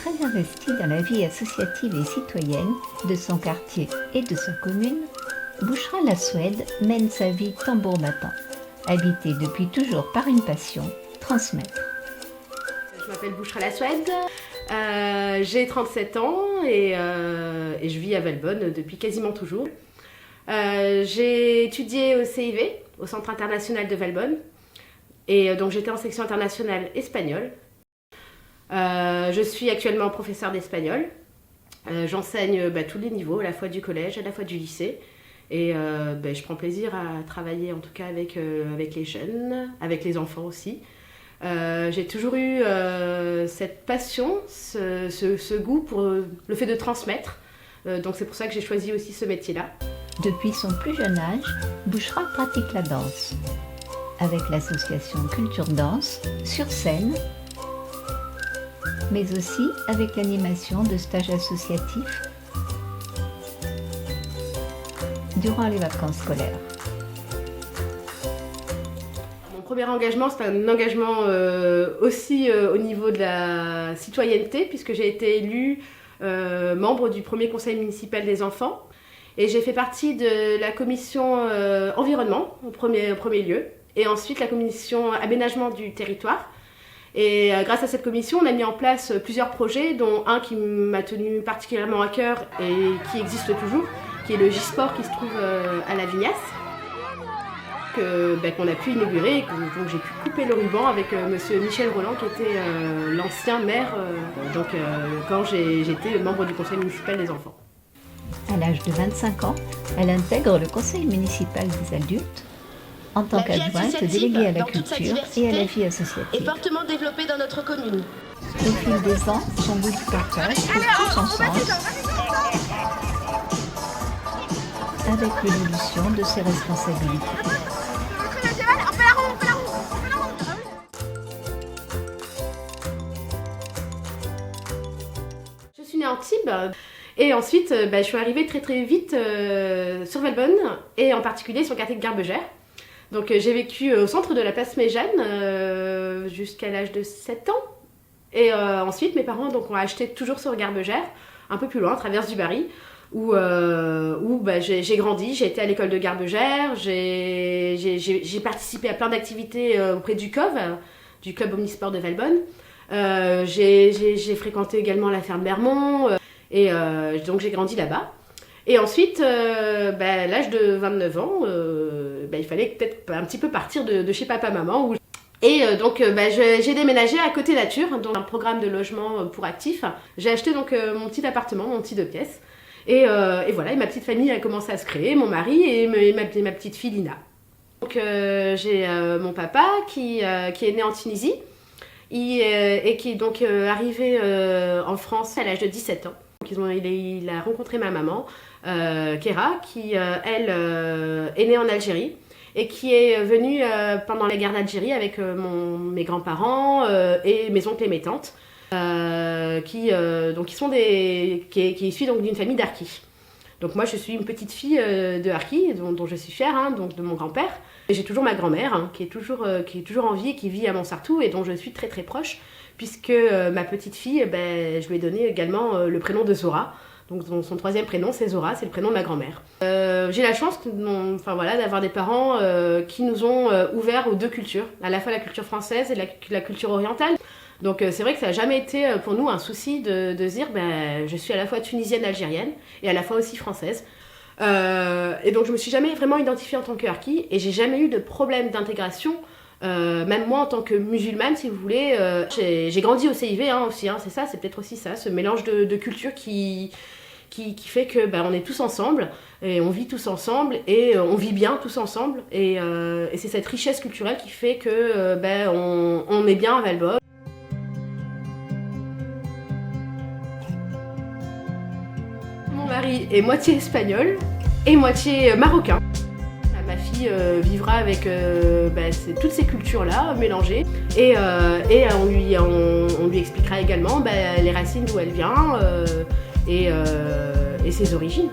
très investi dans la vie associative et citoyenne de son quartier et de sa commune, Bouchra Laswed mène sa vie tambour battant, habitée depuis toujours par une passion, transmettre. Je m'appelle Bouchra Laswed, j'ai 37 ans et je vis à Valbonne depuis quasiment toujours. J'ai étudié au CIV, au Centre international de Valbonne, et donc j'étais en section internationale espagnole. Je suis actuellement professeure d'espagnol. J'enseigne tous les niveaux, à la fois du collège, à la fois du lycée. Et je prends plaisir à travailler en tout cas avec les jeunes, avec les enfants aussi. J'ai toujours eu cette passion, ce goût pour le fait de transmettre. Donc c'est pour ça que j'ai choisi aussi ce métier-là. Depuis son plus jeune âge, Bouchra pratique la danse. Avec l'association Culture Danse, sur scène, mais aussi avec l'animation de stages associatifs durant les vacances scolaires. Mon premier engagement, c'est un engagement aussi au niveau de la citoyenneté, puisque j'ai été élue membre du premier conseil municipal des enfants. Et j'ai fait partie de la commission environnement, au premier lieu, et ensuite la commission aménagement du territoire. Et grâce à cette commission, on a mis en place plusieurs projets, dont un qui m'a tenu particulièrement à cœur et qui existe toujours, qui est le J-Sport qui se trouve à la Vignasse, qu'on a pu inaugurer et donc j'ai pu couper le ruban avec monsieur Michel Roland, qui était l'ancien maire quand j'étais membre du conseil municipal des enfants. À l'âge de 25 ans, elle intègre le conseil municipal des adultes en tant qu'adjointe déléguée à la culture et à la vie associative. Est fortement développée dans notre commune. Au fil des ans, son goût du partage trouve tout son sens avec l'évolution de ses responsabilités. Je suis née à Antibes. Et ensuite, je suis arrivée très vite sur Valbonne, et en particulier sur le quartier de Garbegère. Donc j'ai vécu au centre de la place Méjeanne jusqu'à l'âge de 7 ans. Et ensuite, mes parents ont acheté toujours sur Garbegère, un peu plus loin, à Traverse du Barry, où j'ai grandi. J'ai été à l'école de Garbegère, j'ai participé à plein d'activités auprès du COV, du Club Omnisport de Valbonne. J'ai fréquenté également la ferme Bermond. Et donc j'ai grandi là-bas. Et ensuite, à l'âge de 29 ans, il fallait peut-être un petit peu partir de chez papa-maman. Donc j'ai déménagé à Côté Nature, dans un programme de logement pour actifs. J'ai acheté donc mon petit appartement, mon petit 2 pièces. Et voilà, et ma petite famille a commencé à se créer, mon mari et ma petite fille Lina. Donc j'ai mon papa qui est né en Tunisie et qui est donc arrivé en France à l'âge de 17 ans. Il a rencontré ma maman, Kéra, qui, elle, est née en Algérie et qui est venue pendant la guerre d'Algérie avec mes grands-parents et mes oncles et mes tantes, qui est issue d'une famille d'harkis. Donc moi, je suis une petite fille de harkis, dont je suis fière, donc de mon grand-père. Et j'ai toujours ma grand-mère, qui est toujours en vie et qui vit à Montsartou et dont je suis très proche, puisque ma petite fille, je lui ai donné également le prénom de Zora. Donc son 3e prénom, c'est Zora, c'est le prénom de ma grand-mère. J'ai la chance d'avoir des parents qui nous ont ouvert aux 2 cultures, à la fois la culture française et la culture orientale. Donc c'est vrai que ça n'a jamais été pour nous un souci de se dire je suis à la fois tunisienne, algérienne et à la fois aussi française. Et donc je me suis jamais vraiment identifiée en tant que harki et j'ai jamais eu de problème d'intégration. Même moi en tant que musulmane, si vous voulez, j'ai grandi au CIV aussi, c'est ça, c'est peut-être aussi ça, ce mélange de cultures qui fait que on est tous ensemble et on vit tous ensemble et on vit bien tous ensemble et c'est cette richesse culturelle qui fait que on est bien à Valbonne. Mon mari est moitié espagnol et moitié marocain. Ma fille vivra avec toutes ces cultures-là mélangées et on lui expliquera également les racines d'où elle vient et ses origines.